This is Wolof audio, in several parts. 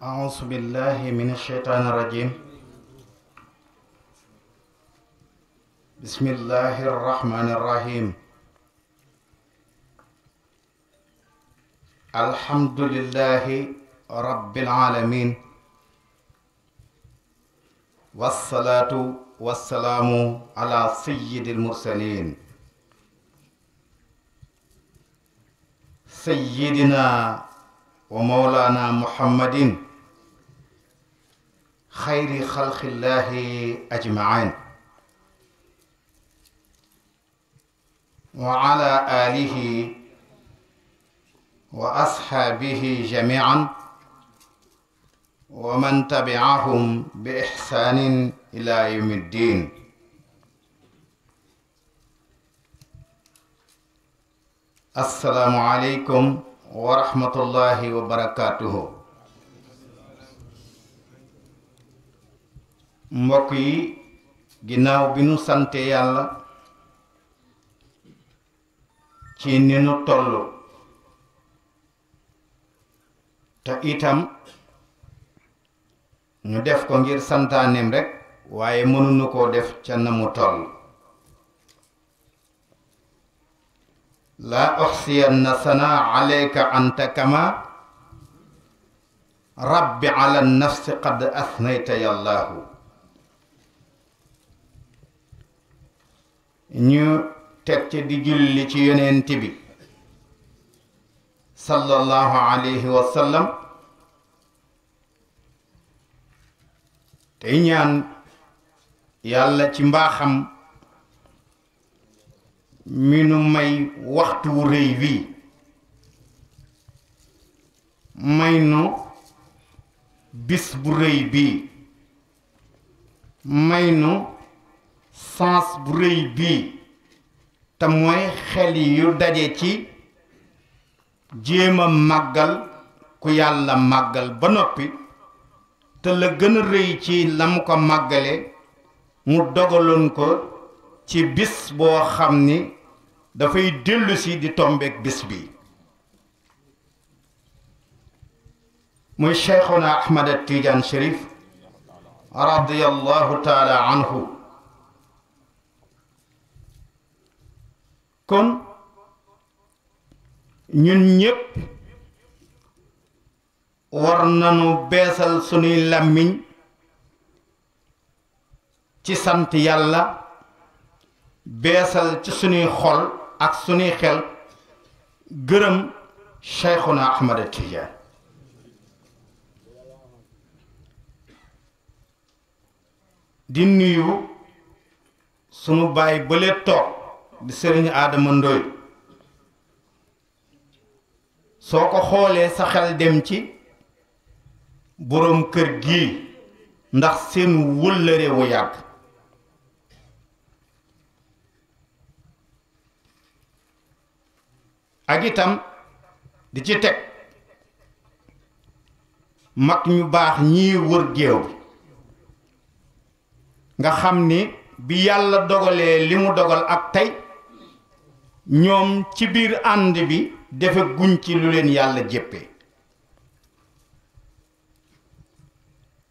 أعوذ بالله من الشيطان الرجيم. بسم الله الرحمن الرحيم. الحمد لله رب العالمين، والصلاة والسلام على سيد المرسلين سيدنا ومولانا محمد خير خلق الله أجمعين، وعلى آله وأصحابه جميعا ومن تبعهم بإحسان إلى يوم الدين. السلام عليكم ورحمة الله وبركاته. mbokk yi ginnaaw bi nu sante yàlla ci ni nu toll te itam ñu def ko ngir santaaneem rekk waaye mënuñu koo def ca na mu toll. laa uxsiyanna sanaa alayka anta kama rabbi ala nafsi qad asnayta yallaahu. ñu teg ci di julli ci yonent bi sallallahu alayhi wa sallam tey ñaan yàlla ci mbaaxam mi nu may waxtu wu rëy wii, may nu bis bu rëy bii, may nu sens bu rëy bii, te mooy xel yu daje ci jéem a màggal ku yàlla màggal ba noppi, te la gën a rëy ci la mu ko màggale mu dogaloon ko ci bis boo xam ni dafay dellusi di tombeek bis bi. muy Cheikhuna Ahmad Tidiane Chérif radiyallahu taala anhu. kon ñun ñépp war nañu beesal sunuy làmmiñ ci sant yàlla, beesal ci sunuy xol ak sunuy xel gërëm Cheikhuna Ahmad Tidiane. di nuyu sunu baay bële toog di sëriñ Adama Ndoy. soo ko xoolee sa xel dem ci boroom kër gii ndax seen wëllëre wu yàgg. ak itam di ci teg mag ñu baax ñii wër géew bi nga xam ni bi yàlla dogalee li mu dogal ak tey ñoom ci biir ànd bi defe guñ ci lu leen yàlla jéppee.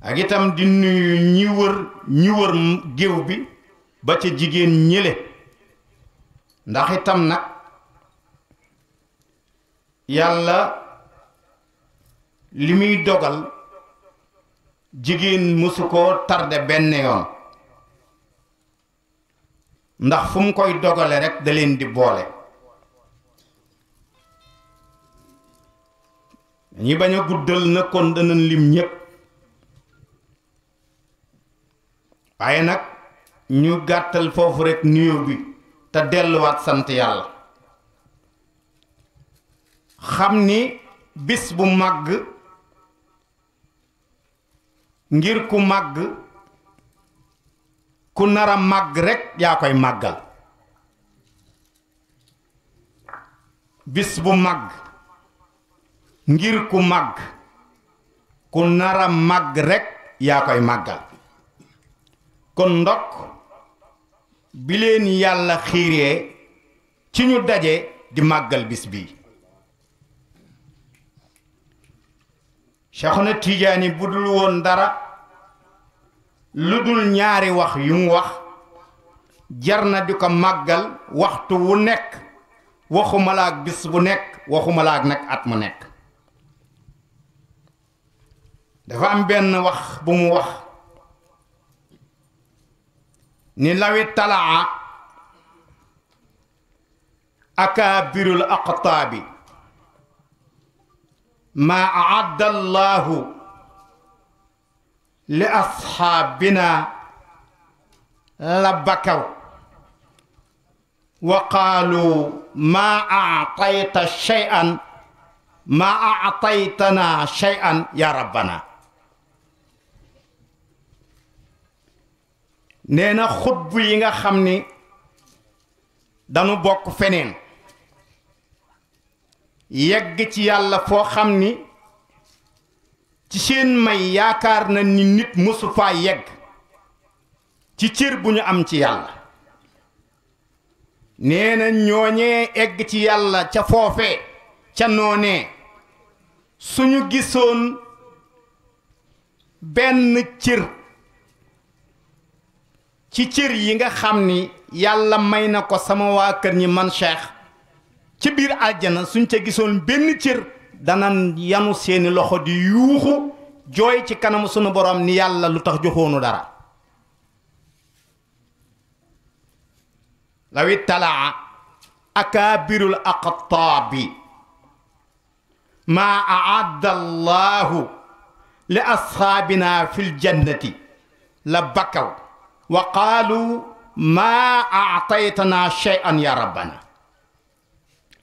ak itam di nuyu ñi wër géew bi ba ca jigéen ñële, ndax itam nag yàlla li muy dogal jigéen mësu koo tarde benn yoon, ndax fu mu koy dogale rekk da leen di boole. ñi bañ a guddal na kon danañ lim ñépp, waaye nag ñu gàttal foofu rekk nuyoo bi te delluwaat sant yàlla. xam ni bis bu màgg ngir ku màgg ku nar a màgg rekk yaa koy màggal. bis bu màgg ngir ku màgg ku nar a màgg rekk yaa koy màggal. kon ndokk bi leen yàlla xiiree ci ñu daje di màggal bis bii. Cheikhuna Tijaani bu dul woon dara lu dul ñaari wax yu mu wax jar na di ko màggal waxtu wu nekk waxuma la ak bis bu nekk waxuma la ak nag at mu nekk. dafa am benn wax bu mu wax ni lawi talaa akaabirul aqtaabi ma aadda allahu li asxaabina la bakaw wa qaalu ma aatayta shay'an ma aataytana shay'an ya rabbana. nee na xutbu yi nga xam ni dañu bokk feneen yegg ci yàlla foo xam ni ci seen may yaakaar na ni nit mësu faa yegg ci cër bu ñu am ci yàlla. nee na ñooñee egg ci yàlla ca foofee ca noonee suñu gisoon benn cër ci cër yi nga xam ni yàlla may na ko sama waa kër ñi man Cheikh ci biir àjjana suñ ca gisoon benn cër danan yanu seeni loxo di yuuxu jooy ci kanamu sunu borom ni yàlla lu tax joxoonu dara. lawi talaa akaabirul aqtaabi maa aadda allahu li asxaabina fil jannati la bakaw wa qaalu maa aataytana shay'an ya rabbana.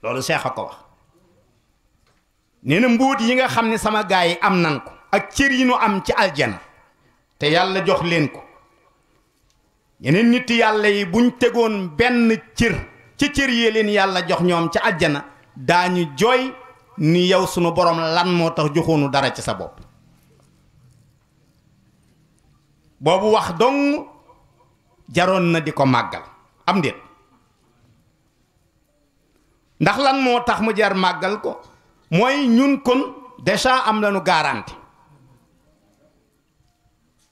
loolu Seex a ko wax. nee na mbóot yi nga xam ne sama gaay yi am nan ko ak cër yi nu am ci aljana te yàlla jox leen ko yeneen nit yàlla yi buñ tegoon benn cër ci cër yi leen yàlla jox ñoom ci aljana daañu jooy ni yow sunu borom lan moo tax joxoonu dara ci sa bopp. boobu wax dong jaroon na di ko màggal am ndéet ndax lan moo tax mu jar màggal ko mooy ñun kon déjà am nañu garanti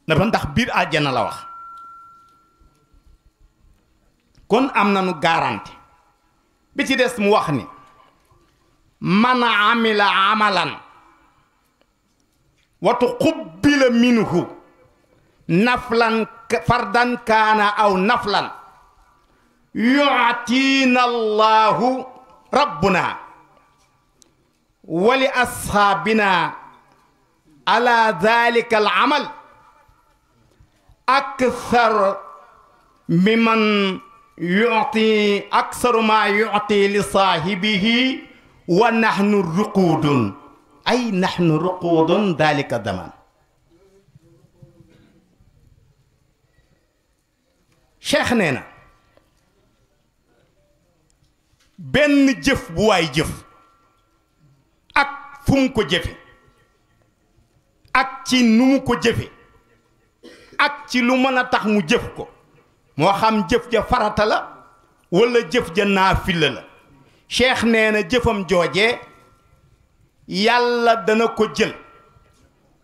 dafa ndax biir àjjana la wax kon am nañu garanti bi ci des mu wax ni man amila amalan wa tuqabbila minhu naflan fardan kaana aw naflan yu'tiina allahu rabbuna wa li ashaabina ala dhalika al amal akthar mimman yu'ti aktharu ma yu'ti li saahibihi wa nahnu ruqudun ay nahnu ruqudun dhalika daman. Cheikh nee na benn jëf bu waay jëf ak fu mu ko jëfe ak ci nu mu ko jëfe ak ci lu mën a tax mu jëf ko moo xam jëf ja farata la walla jëf ja naafila la Cheikh nee na jëfam joojee yàlla dana ko jël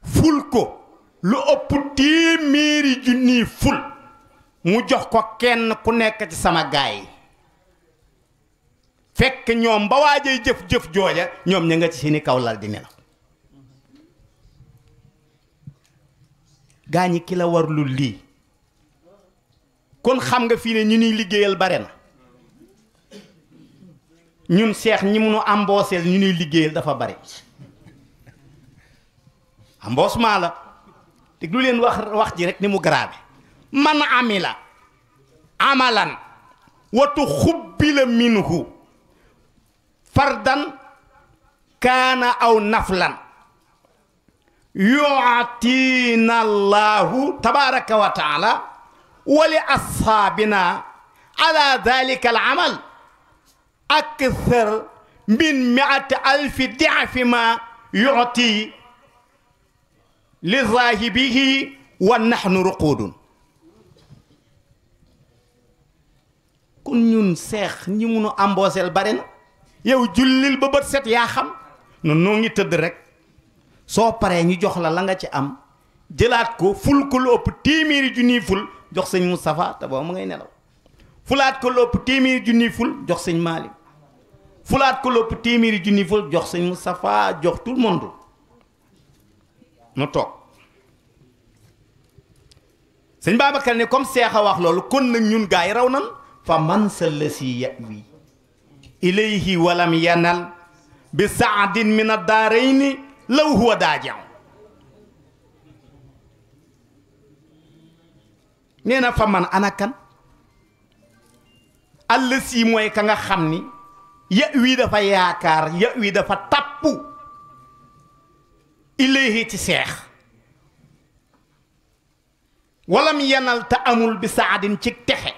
ful ko lu ëpp téeméeri junniy ful mu jox ko kenn ku nekk ci sama gaay yi fekk ñoom ba waajay jëf-jëf jooja ñoom ña nga ci seeni kaw lal di nelaw. gaañi ki la war lu lii kon xam nga fii ne ñu nuy liggéeyal bare na ñun Seex ñi munu ambooseel ñu nuy liggéeyal dafa bare amboosement la te lu leen wax ji rek ni mu grave man amila amalan wa tuxubbila minhu fardan kaana aw naflan yu'tiina allahu tabaraka wa taala wa li ashaabina ala dhalika al amal akthar min 100,000 di'fi ma yu'ti li zaahibihi wa nahnu ruqudun. kon ñun Seex ñi munu ambooseel bare na yow jullil ba bët set yaa xam noonu noo ngi tëdd rek soo paree ñu jox la nga ci am jëlaat ko ful ko lu ëpp téeméeri junniy ful jox sëñ Moustapha te boobu mu ngay nelaw fulaat ko lu ëpp téeméeri junniy ful jox sëñ Malick fulaat ko lu ëpp téeméeri junniy ful jox sëñ Moustapha jox tout le monde mu toog sëñ Babacar ne comme seex a wax loolu kon nag ñun gaa yi raw nan fa man sa la si yawi ilayhi walam yanal bi saadin min ad-daarayni law huwa daaji'u nee na fa man ana kan àll si mooy ka nga xam ni ya wii dafa yaakaar ya wii dafa tàppu ilayhi ci seex walam yanal te amul bi saadin ci texe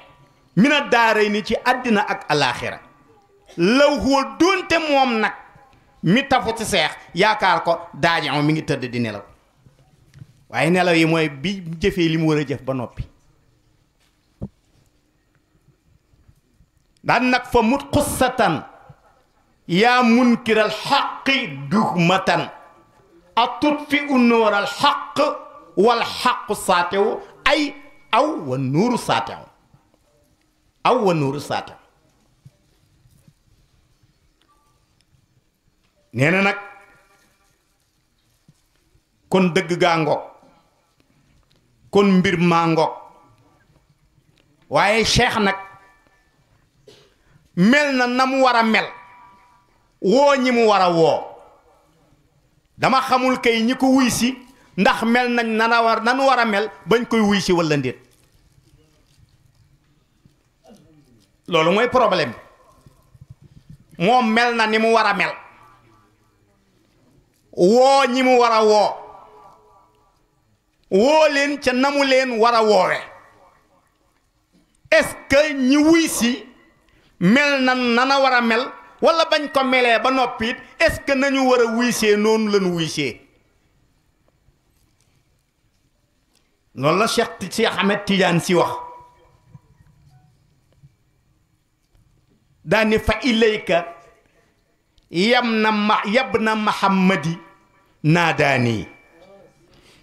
mina daaray ni ci àddina ak alaaxira law huwa doonte moom nag mi tafu ci seex yaakaar ko daaji mi ngi tëdd di nelaw waaye nelaw yi mooy bi jëfee li mu war a jëf ba noppi daan nag fa mut xussatan yaa munkiral xaqi duhmatan a tutfi u nooral xaq wal xaqu saatewu ay aw wa nuuru saatewu aw wa nuuru saatewu nee na nag kon dëgg gaa ngoog kon mbir maa ngoog waaye cheikh nag mel na mu war a mel woo ñi mu war a woo dama xamul kay ñi ko wuy si ndax mel nañ nanu war a mel bañ koy wuy si walla ndéet loolu mooy problème bi moom mel na ni mu war a mel woo ñi mu war a woo leen ca namu leen war a woowe est-ce que ñi wuy si mel na nana war a mel walla bañ ko melee ba noppi it est-ce que nañu war a wuysee noonu lañu wuysee loolu la Cheikh Ahmed Tidiane si wax daani fa ilayka yabna Muhammadi naadaani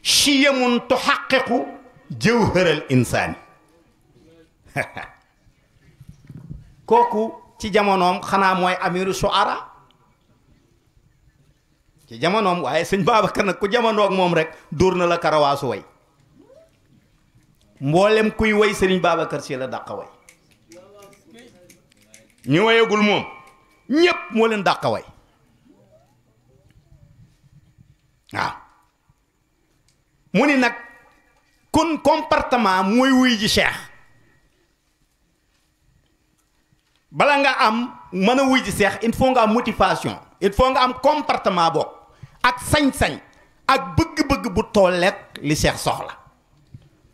chiyamun tuxaqiqu jawharal insaani kooku ci jamonoom xanaa mooy amiru shuara ci jamonoom waaye sëñ Babacar nag ku jamonoog moom rek dóor na la karawaasu way mboolem kuy way sëriñ Babacar si la dàqa way ñu wayagul moom ñépp moo leen dàqa way waaw mu ni nag kon comportement mooy wuy ji cheikh bala nga am mën a wuy ji seex il faut nga am motivation il faut nga am comportement bokk ak sañ-sañ ak bëgg-bëgg bu tolleek li seex soxla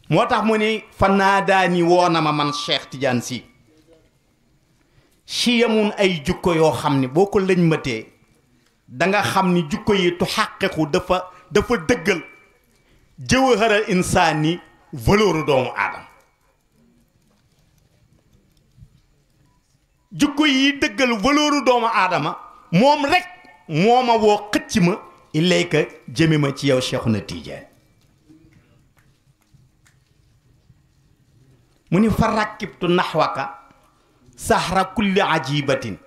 moo tax mu ni fa naadaani woo na ma man Cheikh Tidiane Sy si yamun ay jukko yoo xam ne boo ko lëñ matee da nga xam ni jukko yi tu xàqiqu dafa dëggal jawharal insaani valeur doomu aadama jukko yi dëggal valeur doomu aadama moom rek moo ma woo xëcc ma ilayka jëme ma ci yow Cheikhuna Tidiane mu ni fa rakkibtu naxwaka sahra kulli ajibatin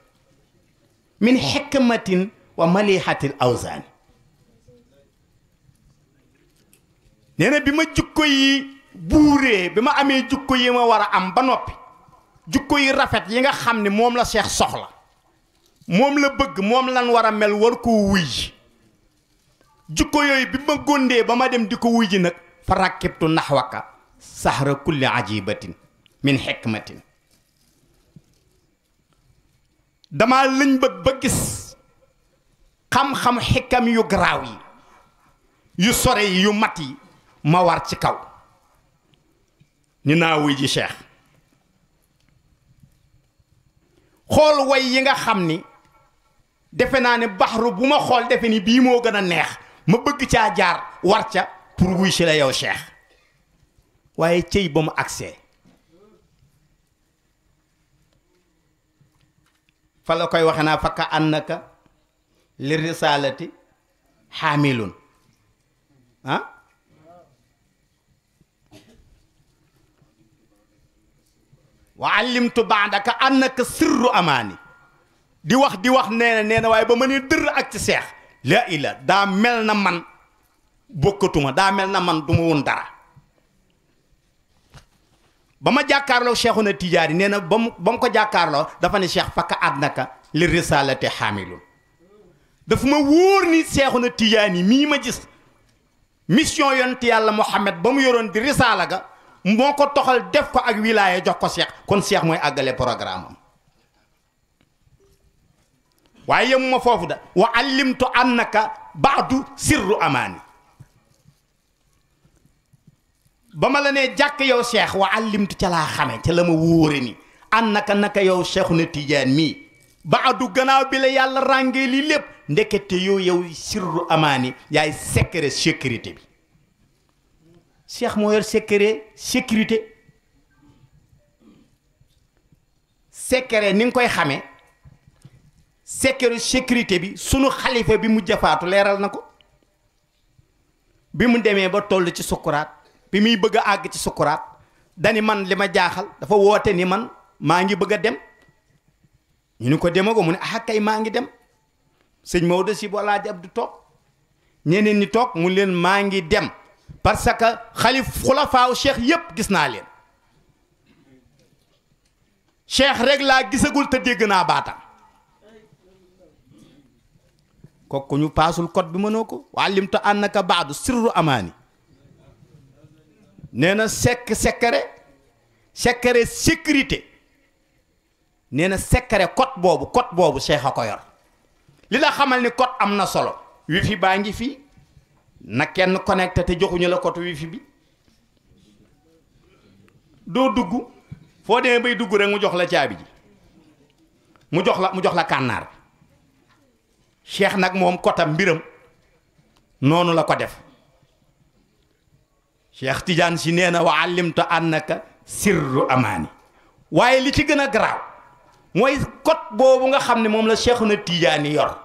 min xikmatin wa malihatil awsaani nee na bi ma jukko yi buuree bi ma amee jukko yi ma war a am ba noppi jukko yi rafet yi nga xam ne moom la Cheikh soxla moom la bëgg moom lan war a mel war koo wuy ji jukko yooyu bi ma góndee ba ma dem di ko wuy ji nag fa rakkibtu naxwaka sahra kulli ajibatin min xikmatin dama lëñ bëgg ba gis xam-xam xikam yu garaaw yi yu sore yi yu mat yi ma war ci kaw ni naa wuy ji Cheikh xool way yi nga xam ni defe naa ne baxru bu ma xool defe ni bii moo gën a neex ma bëgg caa jaar war ca pour wuy si la yow Cheikh waaye cëy ba mu agsee fa la koy waxe naa fakka annaka li risalati xaamilun ah wa allimtu baadaka annaka sirru amaani di wax nee na waaye ba ma ne dër ak ci seex la ila daa mel na man bokkatuma daa mel na man du ma woon dara ba ma jàkkaarloo Cheikhuna Tijaani nee na ba mu ko jàkkaarloo dafa ne cheikh fakka adnaka li risalati xaamilun dafa ma wóor ni Cheikhuna Tijaani mii ma gis mission yonent yàlla Muhammad ba mu yoroon di risaala ga moo ko toxal def ko ak wilaaya jox ko cheikh kon cheikh mooy àggale programme am waaye yemuma foofu da wa allimtu annaka baadu sirru amaani ba ma la nee jàkk yow cheikh wa allimtu ca laa xame ca la ma wóore ni annaka naka yow Cheikhuna Tidiane mii baadu gannaaw bi la yàlla ràngee lii lépp ndekete yow sirru amaani yaay secret sécurité bi cheikh moo yor secret sécurité secret ni nga koy xamee secret sécurité bi sunu xalifa bi mu jafaatu leeral na ko bi mu demee ba toll ci sukkuraat bi muy bëgg a àgg ci sukkuraat dani man li ma jaaxal dafa woote ni man maa ngi bëgg a dem ñu ni ko demago mu ne ah kay maa ngi dem sëñ Maodo si bu Alaaji Abdu toog ñeneen ñi toog mu leen maa ngi dem parce que xulafaaw cheikh yépp gis naa leen cheikh rek laa gisagul te dégg naa baatam kooku ñu paasul code bi mënoo ko wàllimtu annaka baadu sirru amaani nee na secret sécurité nee na secret code boobu cheikh a ko yor li la xamal ni code am na solo wifi baa ngi fii na kenn connecté te joxuñu la code wifi bi doo dugg foo demee bay dugg rek mu jox la caabi ji mu jox la kànnaar bi cheikh nag moom kotam mbiram noonu la ko def cheikh Tidiane si nee na wa allimtu annaka sirru amaani waaye li ci gën a garaaw mooy code boobu nga xam ne moom la Cheikhuna Tidiane yor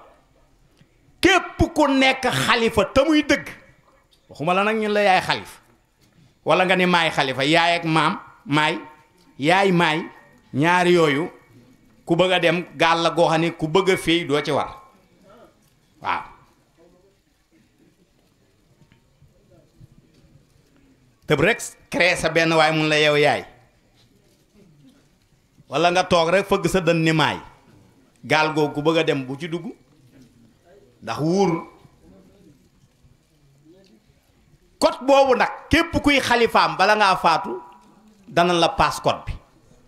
képp ku nekk xalifa te muy dëgg waxuma la nag ñun la yaay xalif wala nga ne maay xalifa yaay ak maam yaay maay ñaari yooyu ku bëgg a dem gaal la goo xam ne ku bëgg a féey doo ci war waaw tëb rek créé sa benn waay mun la yow yaay wala nga toog rek fëgg sa dën ni maay gaal googu ku bëgg a dem bu ci dugg ndax wóorul code boobu nag képp kuy xalifaam bala ngaa faatu dana la passe code bi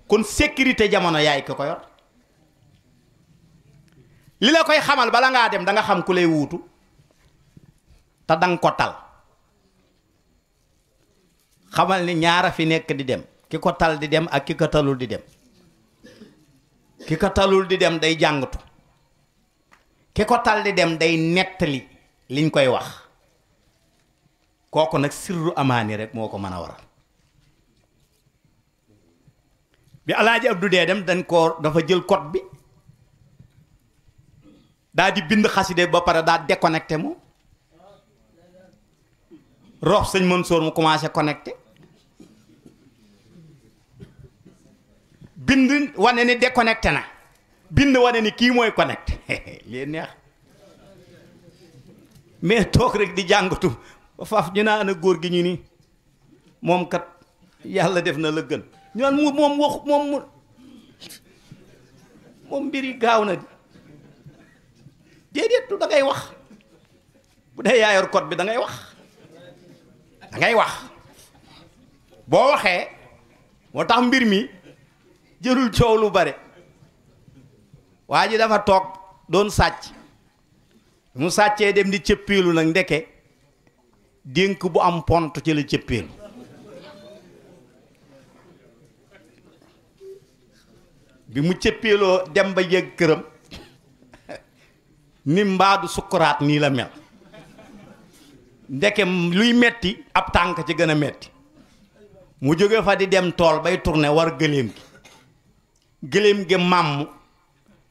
kon sécurité jamono yaay ki ko yor li la koy xamal bala ngaa dem da nga xam ku lay wuutu te danga ko tal xamal ni ñaara fi nekk di dem ki ko tal di dem ak ki ko talul di dem ki ko talul di dem day jàngatu ki ko tal di dem day nettali liñ koy wax kooku nag sirru amaani rek moo ko mën a waral bi Alaaji Abdu dee dem dafa jël code bi daa di bind xaside ba pare daa déconnecté mu roox sëñ Mansour mu commencé connecté bind wane ni déconnecté na bind wane ni kii mooy connecté lii neex mais toog rek di jàngatu ba faaf ñu naa ana góor gi ñu ni moom kat yàlla def na la gën ñu naan moom mbir yi gaaw na di déedéet du da ngay wax bu dee yaayor code bi da ngay wax boo waxee moo tax mbir mi jërul coow lu bare waa ji dafa toog doon sàcc mu sàccee dem di cëppeelu nag ndeke dénk bu am pont ci la cëppeelu bi mu cëppeeloo dem ba yëg këram ni mbaadu sukkuraat nii la mel ndeke luy metti ab tànk ci gën a metti mu jóge fa di dem tool bay tourné war gëléem gi màmm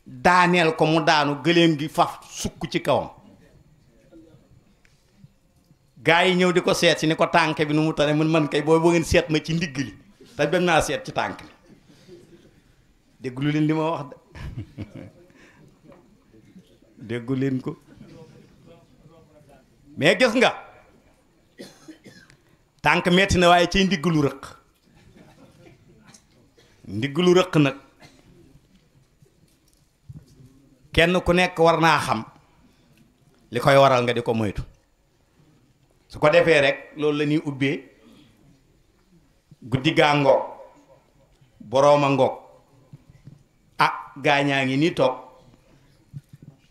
daaneel ko mu daanu gëléem gi faf sukk ci kawam gaa yi ñëw di ko seet si ni ko tànk bi nu mu tane man kay boo ngeen seet ma ci ndigg li te dem naa seet ci tànk li déglu leen li ma wax de déggu leen ko mais gis nga tànk metti na waaye ciy ndigg lu rëq ndigg lu rëq nag kenn ku nekk war naa xam li koy waral nga di ko moytu su ko defee rek loolu la ñuy ubbee guddi gaa ngoog boroom a ngoog ah gaañaa ngi nii toog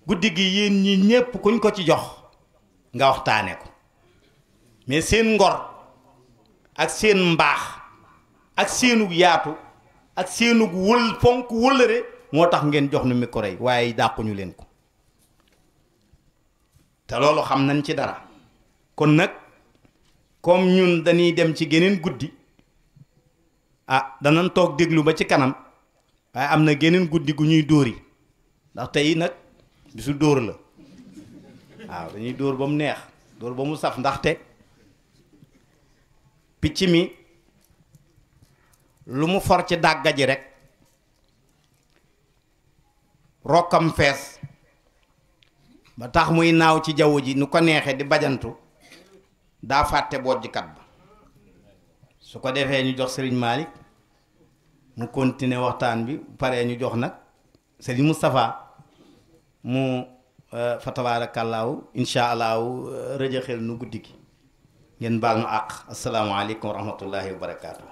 guddi gi yéen ñi ñépp kuñ ko ci jox nga waxtaane ko mais seen ngor ak seen mbaax ak seenug yaatu ak seenug fonk wëllëre moo tax ngeen jox nu micro yi waaye dàquñu leen ko te loolu xam nañ ci dara kon nag comme ñun dañuy dem ci geneen guddi ah danañ toog déglu ba ci kanam waaye am na geneen guddi gu ñuy dóori ndax tey nag bisu dóor la waaw dañuy dóor ba mu neex dóor ba mu saf ndaxte picc mi lu mu for ci dàgga ji rek rokkam fees ba tax muy naaw ci jaww ji nu ko neexee di bajantu daa fàtte bojjkat ba su ko defee ñu jox Serigne Malick mu continuer waxtaan bi paree ñu jox nag Serigne Moustapha mu fa tabaarakallaahu insha allahu rëjëxel nu guddi gi ngeen baal nu àq asalaamaaleykum wa rahmatullahi wa barakaatu.